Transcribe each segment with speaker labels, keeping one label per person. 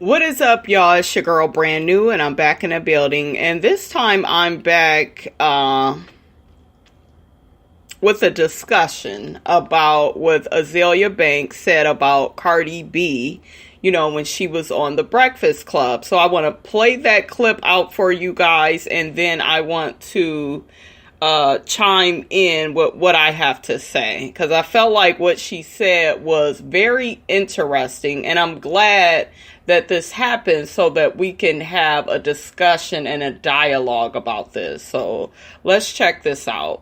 Speaker 1: What is up, y'all? It's your girl Brand New, and I'm back in the building. And this time I'm back with a discussion about what Azealia Banks said about Cardi B, when she was on the Breakfast Club. So I want to play that clip out for you guys, and then I want to chime in with what I have to say, because I felt like what she said was very interesting, and I'm glad that this happened so that we can have a discussion and a dialogue about this. So let's check this out.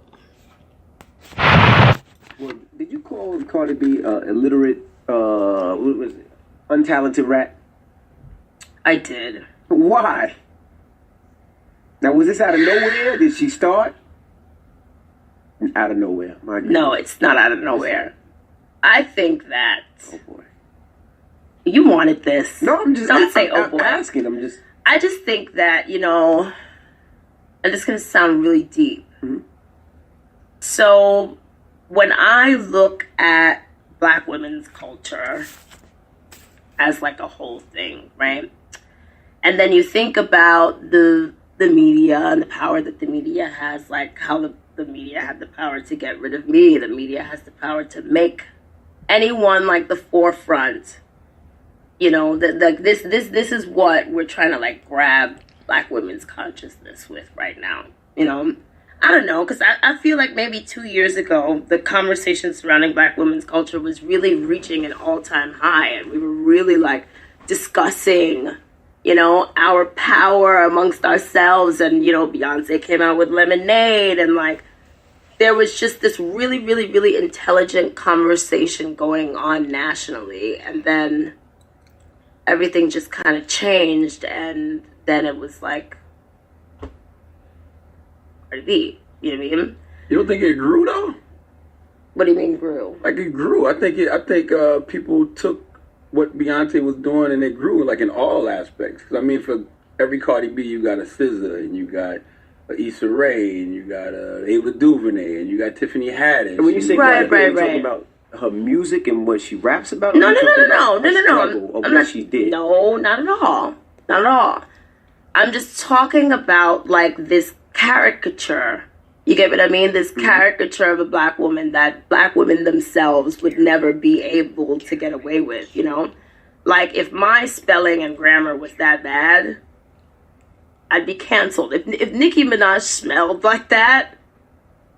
Speaker 2: Well, did you call Cardi B illiterate, what was it, untalented rat?
Speaker 3: I did.
Speaker 2: Why? Now, was this out of nowhere? Did she start? Out of nowhere. My goodness.
Speaker 3: No, it's not out of nowhere. I think that...
Speaker 2: Oh, boy.
Speaker 3: You wanted this.
Speaker 2: No, I'm just...
Speaker 3: Don't say, oh, boy.
Speaker 2: I'm asking. I'm just...
Speaker 3: I just think that, and this is going to sound really deep.
Speaker 2: Mm-hmm.
Speaker 3: So, when I look at Black women's culture as like a whole thing, right? And then you think about the media and the power that the media has, like how the media had the power to get rid of me. The media has the power to make anyone like the forefront. This is what we're trying to like grab Black women's consciousness with right now. I don't know, because I feel like maybe 2 years ago, the conversation surrounding Black women's culture was really reaching an all-time high, and we were really like discussing, our power amongst ourselves, and Beyonce came out with Lemonade, and like there was just this really, really, really intelligent conversation going on nationally, and then everything just kind of changed, and then it was like Cardi B, you know what I mean?
Speaker 4: You don't think it grew though?
Speaker 3: What do you mean grew?
Speaker 4: Like it grew. I think people took what Beyonce was doing and it grew like in all aspects. 'Cause I mean, for every Cardi B, you got a SZA and you got a Issa Rae and you got a Ava DuVernay and you got Tiffany Haddish.
Speaker 2: And when you say
Speaker 3: Right,
Speaker 2: Cardi B, you're
Speaker 3: right.
Speaker 2: talking about her music and what she raps about?
Speaker 3: No.
Speaker 2: Or you're talking about her
Speaker 3: I'm
Speaker 2: struggle of what
Speaker 3: not,
Speaker 2: she did?
Speaker 3: No, not at all. Not at all. I'm just talking about like this caricature. You get what I mean? This caricature of a Black woman that Black women themselves would never be able to get away with, Like, if my spelling and grammar was that bad, I'd be canceled. If Nicki Minaj smelled like that,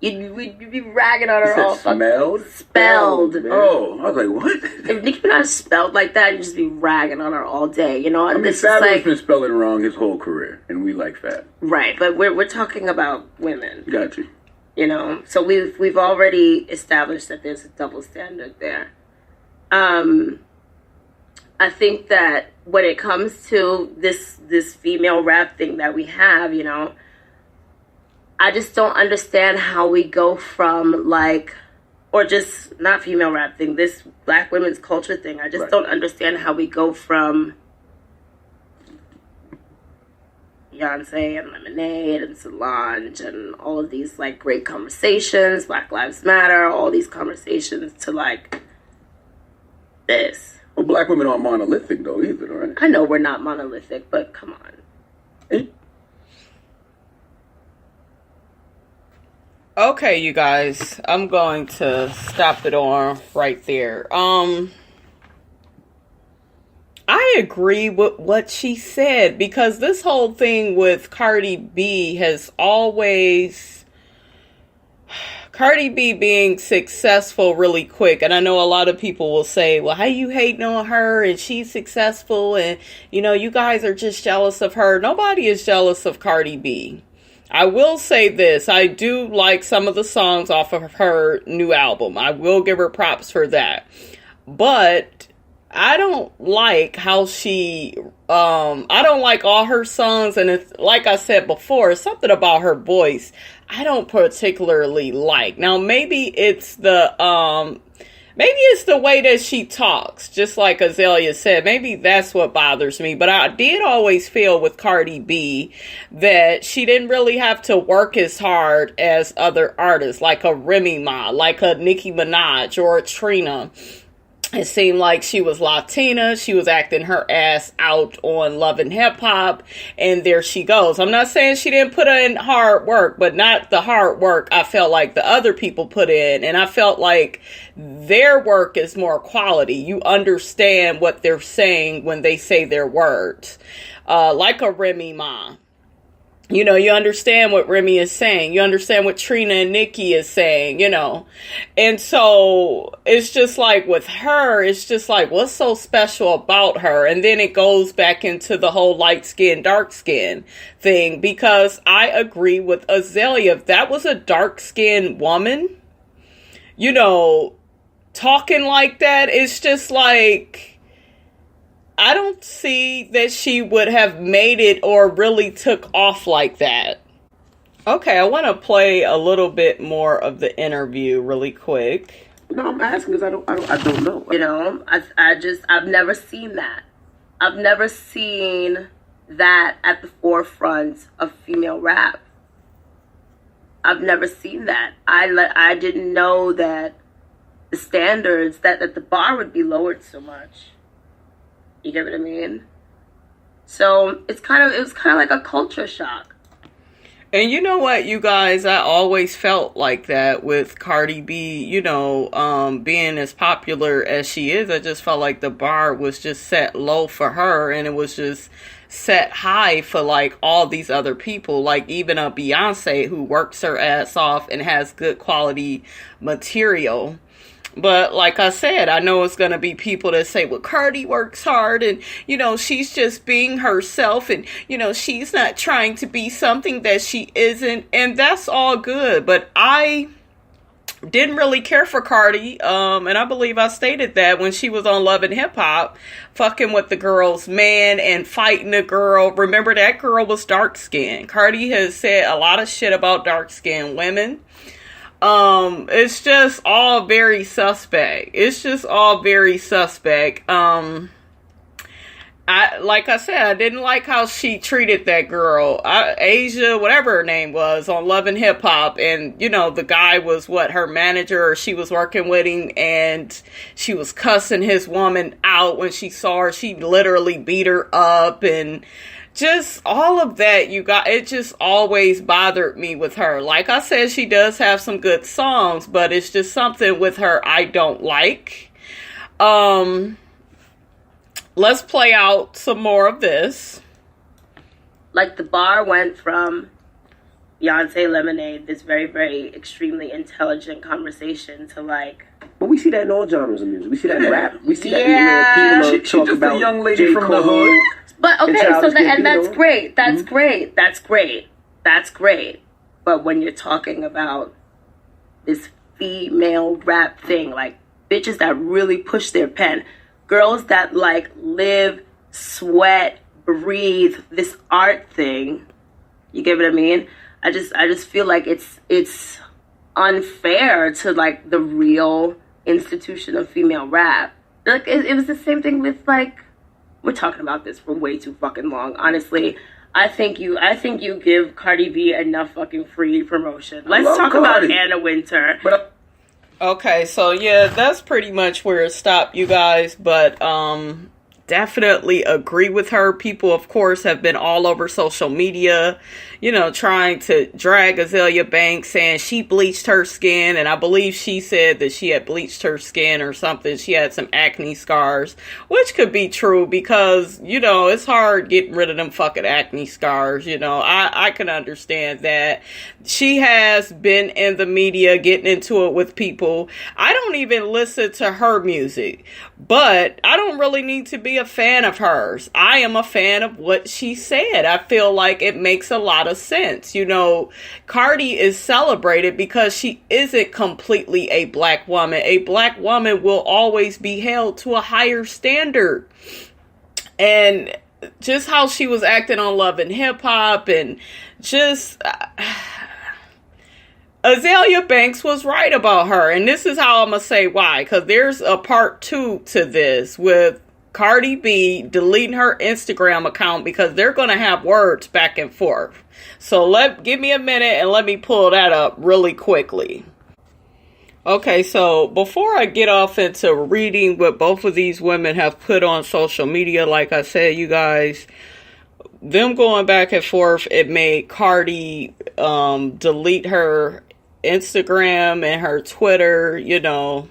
Speaker 3: you'd be ragging on her all
Speaker 4: smelled?
Speaker 3: Spelled.
Speaker 4: Oh, I was like, what?
Speaker 3: If Nicki Minaj spelled like that, you'd just be ragging on her all day, And
Speaker 4: I mean,
Speaker 3: this
Speaker 4: Fab
Speaker 3: is
Speaker 4: has
Speaker 3: like...
Speaker 4: been spelling wrong his whole career, and we like Fab.
Speaker 3: Right, but we're talking about women.
Speaker 4: Got you.
Speaker 3: So we've already established that there's a double standard there. I think that when it comes to this female rap thing that we have, I just don't understand how we go from like, or just not female rap thing, this Black women's culture thing. I just don't understand how we go from Beyonce and Lemonade and Solange and all of these like great conversations, Black Lives Matter, all these conversations to like this.
Speaker 4: Well, Black women aren't monolithic though either, right?
Speaker 3: I know we're not monolithic, but come on.
Speaker 1: Okay, you guys, I'm going to stop it on right there. I agree with what she said, because this whole thing with Cardi B has always... Cardi B being successful really quick, and I know a lot of people will say, well, how you hating on her and she's successful and, you guys are just jealous of her. Nobody is jealous of Cardi B. I will say this, I do like some of the songs off of her new album. I will give her props for that. But I don't like how she, I don't like all her songs, and it's, like I said before, something about her voice I don't particularly like. Now, maybe it's the way that she talks, just like Azealia said. Maybe that's what bothers me. But I did always feel with Cardi B that she didn't really have to work as hard as other artists, like a Remy Ma, like a Nicki Minaj or a Trina. It seemed like she was Latina. She was acting her ass out on Love and Hip Hop. And there she goes. I'm not saying she didn't put in hard work, but not the hard work I felt like the other people put in. And I felt like their work is more quality. You understand what they're saying when they say their words. Like a Remy Ma. You know, you understand what Remy is saying. You understand what Trina and Nikki is saying, you know. And so it's just like with her, it's just like, what's so special about her? And then it goes back into the whole light skin, dark skin thing. Because I agree with Azealia. If that was a dark skinned woman, you know, talking like that, it's just like, I don't see that she would have made it or really took off like that. Okay, I want to play a little bit more of the interview really quick.
Speaker 2: No, I'm asking because I don't know.
Speaker 3: You know, I've never seen that. I've never seen that at the forefront of female rap. I've never seen that. I didn't know that the standards, that the bar would be lowered so much. You get what I mean? So it was kind of like a culture shock.
Speaker 1: And you know what, you guys, I always felt like that with Cardi B, you know, being as popular as she is. I just felt like the bar was just set low for her, and it was just set high for like all these other people, like even a Beyonce who works her ass off and has good quality material. But like I said, I know it's going to be people that say, well, Cardi works hard and, you know, she's just being herself and, you know, she's not trying to be something that she isn't. And that's all good. But I didn't really care for Cardi. And I believe I stated that when she was on Love and Hip Hop, fucking with the girl's man and fighting the girl. Remember, that girl was dark skinned. Cardi has said a lot of shit about dark skinned women. It's just all very suspect. It's just all very suspect. Like I said, I didn't like how she treated that girl, Asia, whatever her name was, on Love and Hip Hop. And, you know, the guy was her manager, or she was working with him, and she was cussing his woman out when she saw her. She literally beat her up, and just all of that, it just always bothered me with her. Like I said, she does have some good songs, but it's just something with her I don't like. Let's play out some more of this.
Speaker 3: Like the bar went from Beyonce Lemonade, this very, very extremely intelligent conversation, to like...
Speaker 2: But we see that in all genres of music. We see that in rap. We see that
Speaker 3: Yeah.
Speaker 2: in people talk about
Speaker 4: a young lady
Speaker 2: J.
Speaker 4: from the
Speaker 2: Cole.
Speaker 4: hood.
Speaker 3: But okay, and that's
Speaker 2: Gambino.
Speaker 3: great. That's great. That's great. That's great. But when you're talking about this female rap thing, like bitches that really push their pen, girls that like live, sweat, breathe this art thing, you get what I mean? I just feel like it's unfair to like the real institution of female rap. Like it was the same thing with like, we're talking about this for way too fucking long. Honestly, I think you give Cardi B enough fucking free promotion. Let's talk about Anna Wintour.
Speaker 1: Okay, so yeah, that's pretty much where it stopped, you guys. But definitely agree with her. People, of course, have been all over social media, you know, trying to drag Azealia Banks, saying she bleached her skin. And I believe she said that she had bleached her skin or something. She had some acne scars, which could be true because, you know, it's hard getting rid of them fucking acne scars. You know, I can understand that. She has been in the media getting into it with people. I don't even listen to her music, but I don't really need to be a fan of hers. I am a fan of what she said. I feel like it makes a lot of sense. You know, Cardi is celebrated because she isn't completely a black woman. A black woman will always be held to a higher standard. And just how she was acting on Love and Hip Hop, and just Azealia Banks was right about her. And this is how I'm going to say why. Because there's a part 2 to this with Cardi B deleting her Instagram account because they're going to have words back and forth. So give me a minute and let me pull that up really quickly. Okay, so before I get off into reading what both of these women have put on social media, like I said, you guys, them going back and forth, it made Cardi delete her Instagram and her Twitter, you know.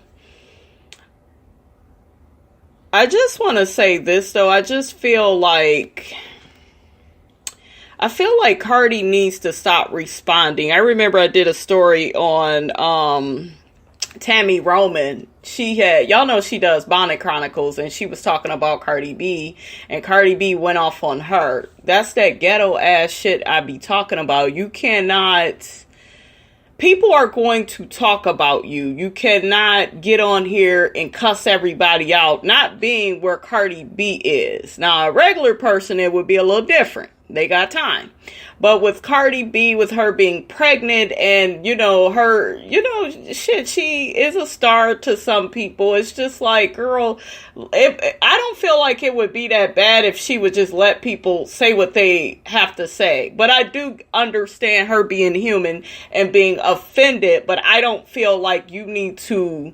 Speaker 1: I just want to say this, though. I feel like Cardi needs to stop responding. I remember I did a story on Tammy Roman. Y'all know she does Bonnet Chronicles, and she was talking about Cardi B, and Cardi B went off on her. That's that ghetto ass shit I be talking about. You cannot, people are going to talk about you. You cannot get on here and cuss everybody out, not being where Cardi B is. Now, a regular person, it would be a little different. They got time. But with Cardi B, with her being pregnant and, shit, she is a star to some people. It's just like, girl, I don't feel like it would be that bad if she would just let people say what they have to say. But I do understand her being human and being offended, but I don't feel like you need to.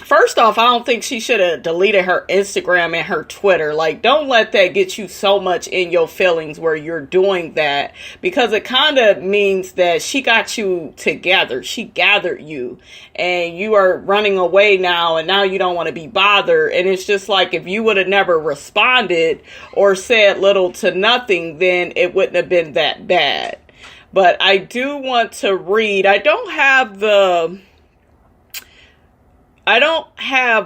Speaker 1: First off, I don't think she should have deleted her Instagram and her Twitter. Like, don't let that get you so much in your feelings where you're doing that. Because it kind of means that she got you together. She gathered you. And you are running away now. And now you don't want to be bothered. And it's just like, if you would have never responded or said little to nothing, then it wouldn't have been that bad. But I do want to read. I don't have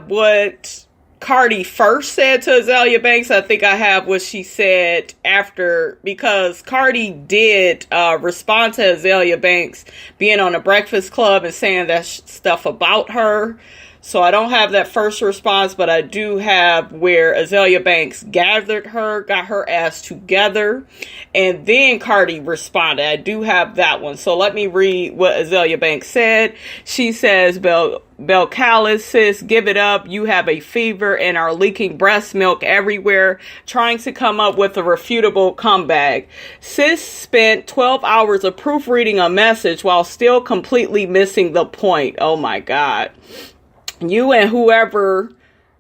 Speaker 1: what Cardi first said to Azealia Banks. I think I have what she said after, because Cardi did respond to Azealia Banks being on the Breakfast Club and saying that stuff about her. So I don't have that first response, but I do have where Azealia Banks gathered her, got her ass together, and then Cardi responded. I do have that one. So let me read what Azealia Banks said. She says, Belcalis, sis, give it up. You have a fever and are leaking breast milk everywhere, trying to come up with a refutable comeback. Sis spent 12 hours of proofreading a message while still completely missing the point. Oh my God. You and whoever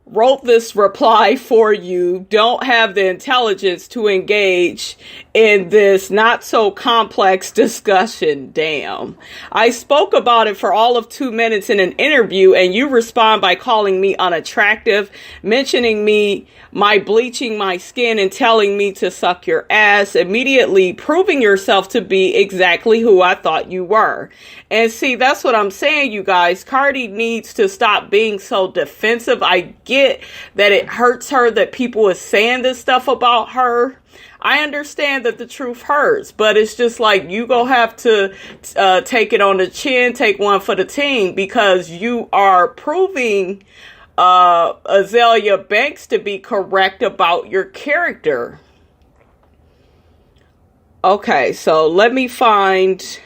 Speaker 1: wrote this reply for you don't have the intelligence to engage in this not so complex discussion. Damn. I spoke about it for all of 2 minutes in an interview, and you respond by calling me unattractive, mentioning my bleaching my skin and telling me to suck your ass, immediately proving yourself to be exactly who I thought you were. And see, that's what I'm saying, you guys. Cardi needs to stop being so defensive. I get that it hurts her that people are saying this stuff about her. I understand that the truth hurts, but it's just like, you go have to take it on the chin, take one for the team, because you are proving Azealia Banks to be correct about your character. Okay, so let me find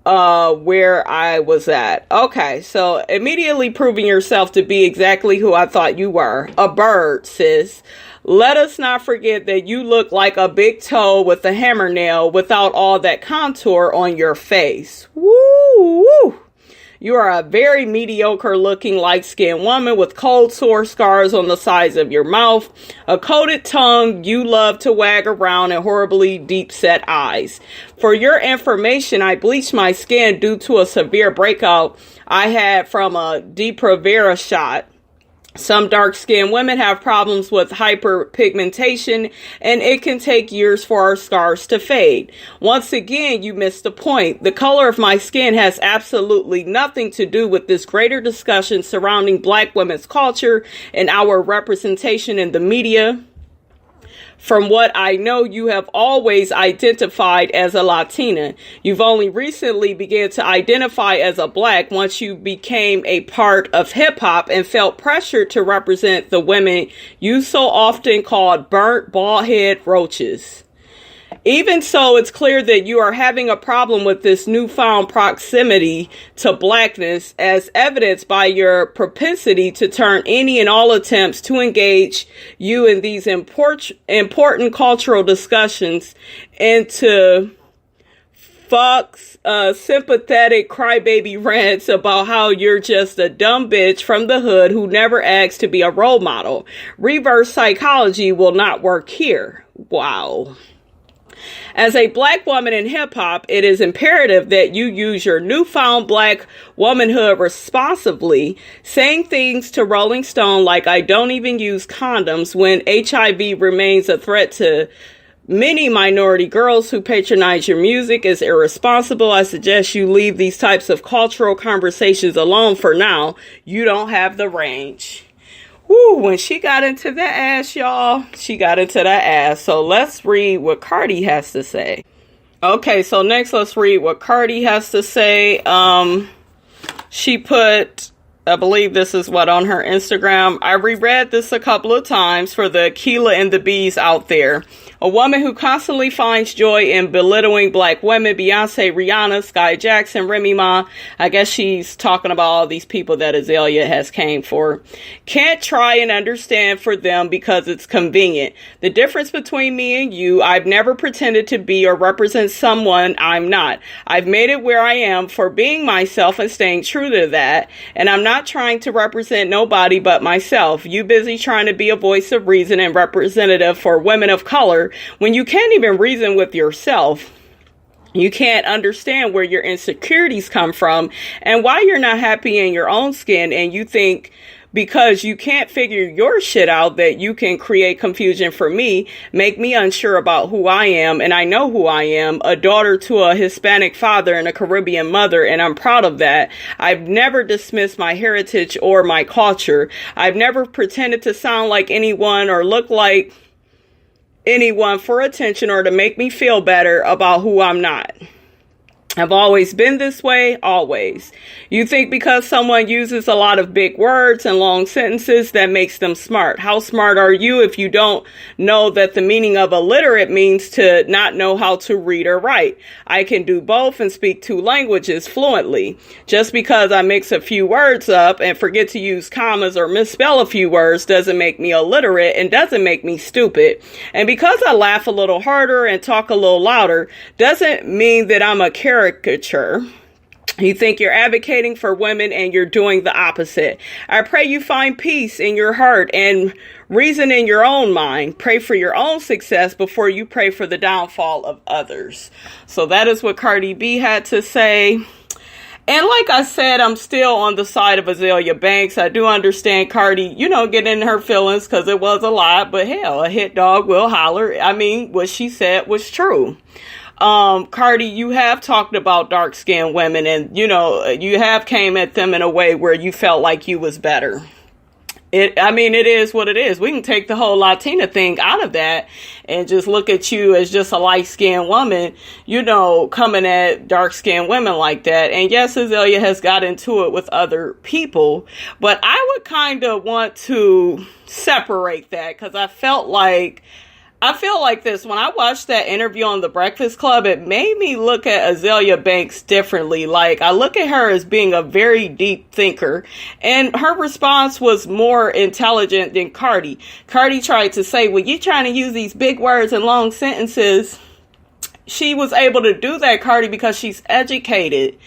Speaker 1: where I was at. Okay, so immediately proving yourself to be exactly who I thought you were. A bird, sis. Let us not forget that you look like a big toe with a hammer nail without all that contour on your face. Woo! Woo! You are a very mediocre looking light-skinned woman with cold sore scars on the sides of your mouth, a coated tongue you love to wag around, and horribly deep-set eyes. For your information, I bleached my skin due to a severe breakout I had from a Depo-Provera shot. Some dark-skinned women have problems with hyperpigmentation, and it can take years for our scars to fade. Once again, you missed the point. The color of my skin has absolutely nothing to do with this greater discussion surrounding Black women's culture and our representation in the media. From what I know, you have always identified as a Latina. You've only recently began to identify as a Black once you became a part of hip hop and felt pressured to represent the women you so often called burnt bald head roaches. Even so, it's clear that you are having a problem with this newfound proximity to Blackness, as evidenced by your propensity to turn any and all attempts to engage you in these important cultural discussions into Fox sympathetic crybaby rants about how you're just a dumb bitch from the hood who never asked to be a role model. Reverse psychology will not work here. Wow. As a black woman in hip-hop, it is imperative that you use your newfound black womanhood responsibly, saying things to Rolling Stone like, I don't even use condoms, when HIV remains a threat to many minority girls who patronize your music is irresponsible. I suggest you leave these types of cultural conversations alone for now. You don't have the range. Woo, when she got into that ass, y'all, she got into that ass. So let's read what Cardi has to say. Okay, so next let's read what Cardi has to say. She put, I believe this is what on her Instagram. I reread this a couple of times for the Keela and the Bees out there. A woman who constantly finds joy in belittling black women, Beyonce, Rihanna, Sky Jackson, Remy Ma. I guess she's talking about all these people that Azealia has came for. Can't try and understand for them because it's convenient. The difference between me and you, I've never pretended to be or represent someone I'm not. I've made it where I am for being myself and staying true to that. And I'm not trying to represent nobody but myself. You busy trying to be a voice of reason and representative for women of color when you can't even reason with yourself. You can't understand where your insecurities come from and why you're not happy in your own skin, and you think because you can't figure your shit out that you can create confusion for me, make me unsure about who I am, and I know who I am, a daughter to a Hispanic father and a Caribbean mother, and I'm proud of that. I've never dismissed my heritage or my culture. I've never pretended to sound like anyone or look like anyone for attention or to make me feel better about who I'm not. I've always been this way, always. You think because someone uses a lot of big words and long sentences that makes them smart. How smart are you if you don't know that the meaning of illiterate means to not know how to read or write? I can do both and speak two languages fluently. Just because I mix a few words up and forget to use commas or misspell a few words doesn't make me illiterate and doesn't make me stupid. And because I laugh a little harder and talk a little louder doesn't mean that I'm a caricature. You think you're advocating for women and you're doing the opposite. I pray you find peace in your heart and reason in your own mind. Pray for your own success before you pray for the downfall of others. So that is what Cardi B had to say. And like I said, I'm still on the side of Azealia Banks. I do understand Cardi, getting in her feelings because it was a lot. But hell, a hit dog will holler. I mean, what she said was true. Cardi, you have talked about dark-skinned women and, you have came at them in a way where you felt like you was better. It is what it is. We can take the whole Latina thing out of that and just look at you as just a light-skinned woman, coming at dark-skinned women like that. And yes, Azealia has got into it with other people, but I would kind of want to separate that because I feel like this. When I watched that interview on The Breakfast Club, it made me look at Azealia Banks differently. Like, I look at her as being a very deep thinker, and her response was more intelligent than Cardi. Cardi tried to say, well, you trying to use these big words and long sentences. She was able to do that, Cardi, because she's educated.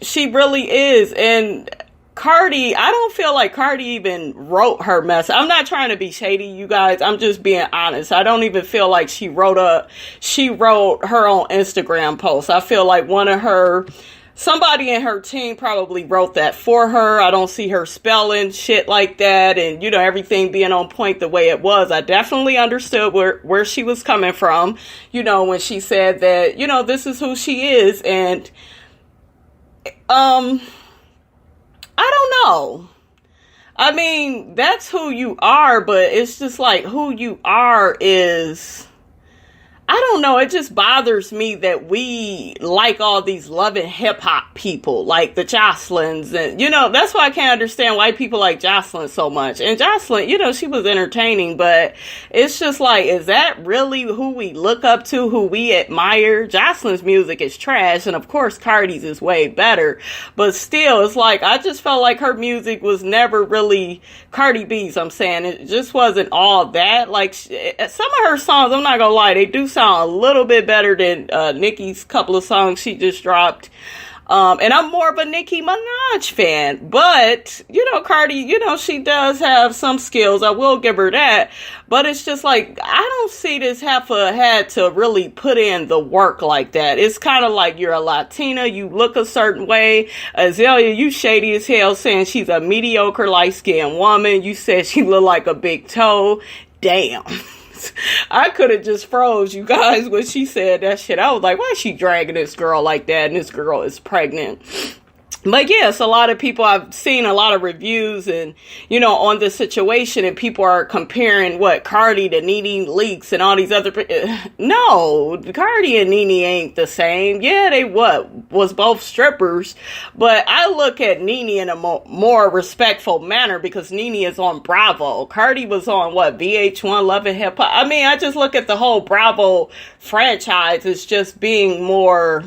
Speaker 1: She really is. And Cardi, I don't feel like Cardi even wrote her message. I'm not trying to be shady, you guys. I'm just being honest. I don't even feel like she wrote her own Instagram post. I feel like somebody in her team probably wrote that for her. I don't see her spelling shit like that and, everything being on point the way it was. I definitely understood where she was coming from, when she said that, this is who she is. And, I don't know. I mean, that's who you are, but it's just like who you are is, I don't know. It just bothers me that we like all these loving hip hop people, like the Jocelyn's, and that's why I can't understand why people like Jocelyn so much. And Jocelyn, she was entertaining, but it's just like, is that really who we look up to, who we admire? Jocelyn's music is trash, and of course Cardi's is way better. But still, it's like I just felt like her music was never really Cardi B's. I'm saying it just wasn't all that. Like some of her songs, I'm not gonna lie, they do sound a little bit better than Nicki's couple of songs she just dropped. And I'm more of a Nicki Minaj fan, but, Cardi, she does have some skills. I will give her that, but it's just like, I don't see this heifer had to really put in the work like that. It's kind of like you're a Latina, you look a certain way. Azealia, you shady as hell saying she's a mediocre light-skinned woman. You said she looked like a big toe. Damn. I could have just froze, you guys, when she said that shit. I was like, why is she dragging this girl like that? And this girl is pregnant. But yes, a lot of people, I've seen a lot of reviews and, on this situation, and people are comparing Cardi to Nene Leakes and all these other, no, Cardi and Nene ain't the same. Yeah, they was both strippers, but I look at Nene in a more respectful manner because Nene is on Bravo. Cardi was on VH1, Love and Hip Hop. I mean, I just look at the whole Bravo franchise as just being more,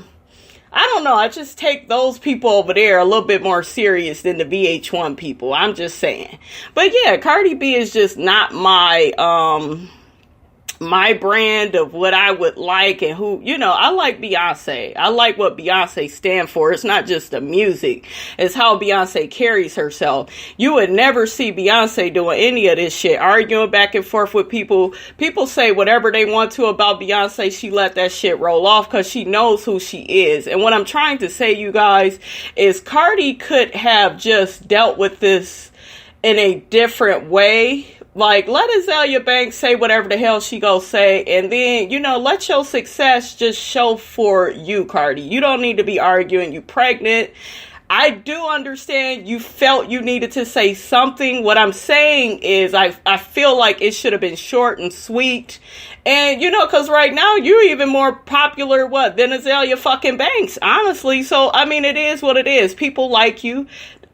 Speaker 1: I don't know, I just take those people over there a little bit more serious than the VH1 people. I'm just saying. But yeah, Cardi B is just not my brand of what I would like and who, I like Beyonce. I like what Beyonce stands for. It's not just the music. It's how Beyonce carries herself. You would never see Beyonce doing any of this shit, arguing back and forth with people. People say whatever they want to about Beyonce. She let that shit roll off because she knows who she is. And what I'm trying to say, you guys, is Cardi could have just dealt with this in a different way. Like, let Azealia Banks say whatever the hell she go say, and then, let your success just show for you, Cardi. You don't need to be arguing. You pregnant. I do understand you felt you needed to say something. What I'm saying is I feel like it should have been short and sweet. And, because right now you're even more popular, than Azealia fucking Banks, honestly. So, I mean, it is what it is. People like you.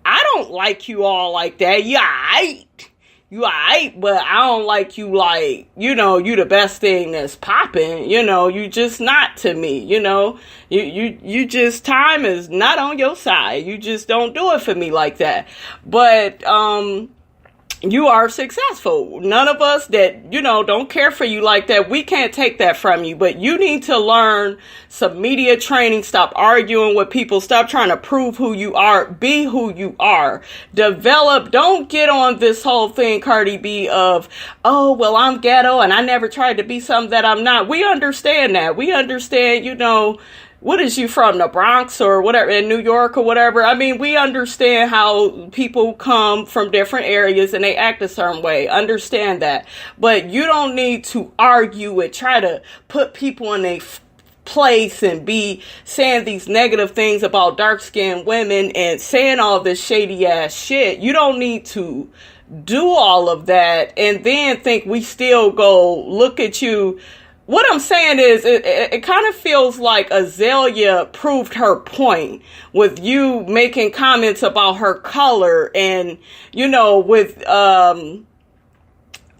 Speaker 1: I don't like you all like that. You alright, but I don't like you like, you the best thing that's popping, you just not to me, you just, time is not on your side. You just don't do it for me like that. But, you are successful. None of us that, don't care for you like that, we can't take that from you. But you need to learn some media training. Stop arguing with people. Stop trying to prove who you are. Be who you are. Develop. Don't get on this whole thing, Cardi B, of, oh, well, I'm ghetto and I never tried to be something that I'm not. We understand that. We understand, what is you from, the Bronx or whatever, in New York or whatever? I mean, we understand how people come from different areas and they act a certain way. Understand that. But you don't need to argue and try to put people in a place and be saying these negative things about dark-skinned women and saying all this shady ass shit. You don't need to do all of that and then think we still go look at you. What I'm saying is, it kind of feels like Azealia proved her point with you making comments about her color and, with, I don't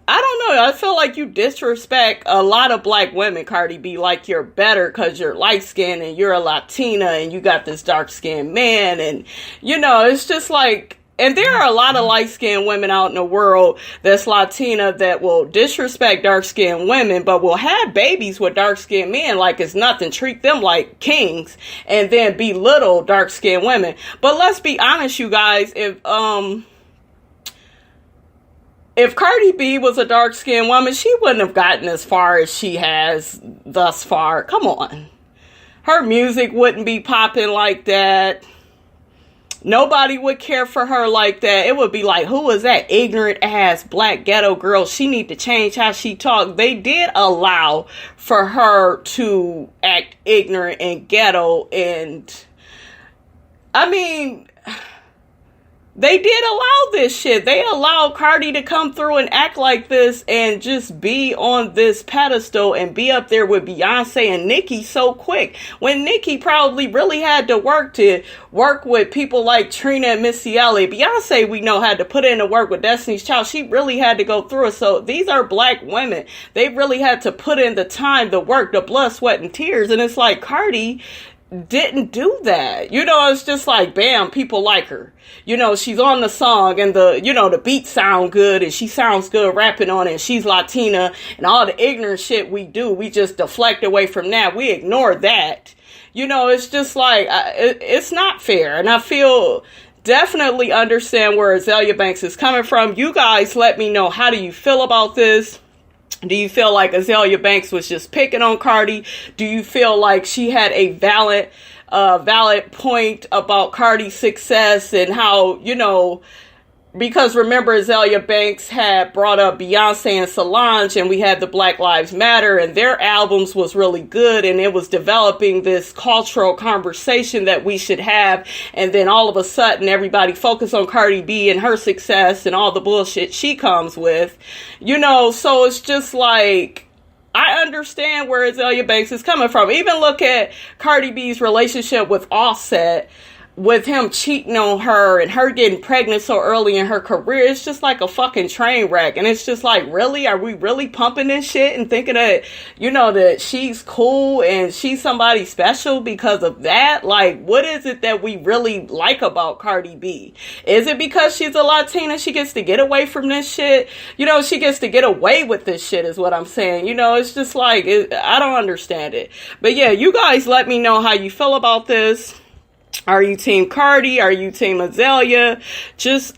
Speaker 1: know, I feel like you disrespect a lot of black women, Cardi B, like you're better because you're light-skinned and you're a Latina and you got this dark-skinned man and, it's just like, and there are a lot of light-skinned women out in the world that's Latina that will disrespect dark-skinned women, but will have babies with dark-skinned men like it's nothing, treat them like kings, and then belittle dark-skinned women. But let's be honest, you guys, if Cardi B was a dark-skinned woman, she wouldn't have gotten as far as she has thus far. Come on. Her music wouldn't be popping like that. Nobody would care for her like that. It would be like, who is that ignorant ass black ghetto girl? She need to change how she talk. They did allow for her to act ignorant and ghetto. And I mean, they did allow this shit. They allowed Cardi to come through and act like this and just be on this pedestal and be up there with Beyonce and Nicki so quick. When Nicki probably really had to work with people like Trina and Missy Elliott. Beyonce, we know, had to put in the work with Destiny's Child. She really had to go through it. So these are black women. They really had to put in the time, the work, the blood, sweat, and tears. And it's like Cardi, didn't do that. You know, it's just like, bam, people like her. You know, she's on the song and the beats sound good and she sounds good rapping on it. And she's Latina and all the ignorant shit we do, we just deflect away from that. We ignore that. You know, it's just like, it's not fair. And I feel definitely understand where Azealia Banks is coming from. You guys let me know, how do you feel about this? Do you feel like Azealia Banks was just picking on Cardi? Do you feel like she had a valid point about Cardi's success and how, you know, because remember, Azealia Banks had brought up Beyonce and Solange, and we had the Black Lives Matter, and their albums was really good, and it was developing this cultural conversation that we should have, and then all of a sudden, everybody focused on Cardi B and her success and all the bullshit she comes with, you know, so it's just like, I understand where Azealia Banks is coming from. Even look at Cardi B's relationship with Offset, with him cheating on her and her getting pregnant so early in her career. It's just like a fucking train wreck. And it's just like, really? Are we really pumping this shit and thinking that, you know, that she's cool and she's somebody special because of that? Like, what is it that we really like about Cardi B? Is it because she's a Latina, she gets to get away from this shit? You know, she gets to get away with this shit is what I'm saying. You know, it's just like, I don't understand it. But yeah, you guys let me know how you feel about this. Are you team Cardi? Are you team Azealia? Just,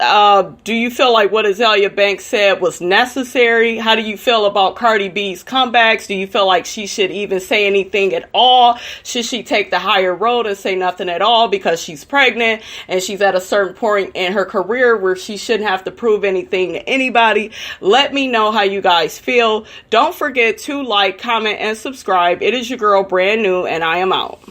Speaker 1: do you feel like what Azealia Banks said was necessary? How do you feel about Cardi B's comebacks? Do you feel like she should even say anything at all? Should she take the higher road and say nothing at all because she's pregnant and she's at a certain point in her career where she shouldn't have to prove anything to anybody? Let me know how you guys feel. Don't forget to like, comment, and subscribe. It is your girl, Brand New, and I am out.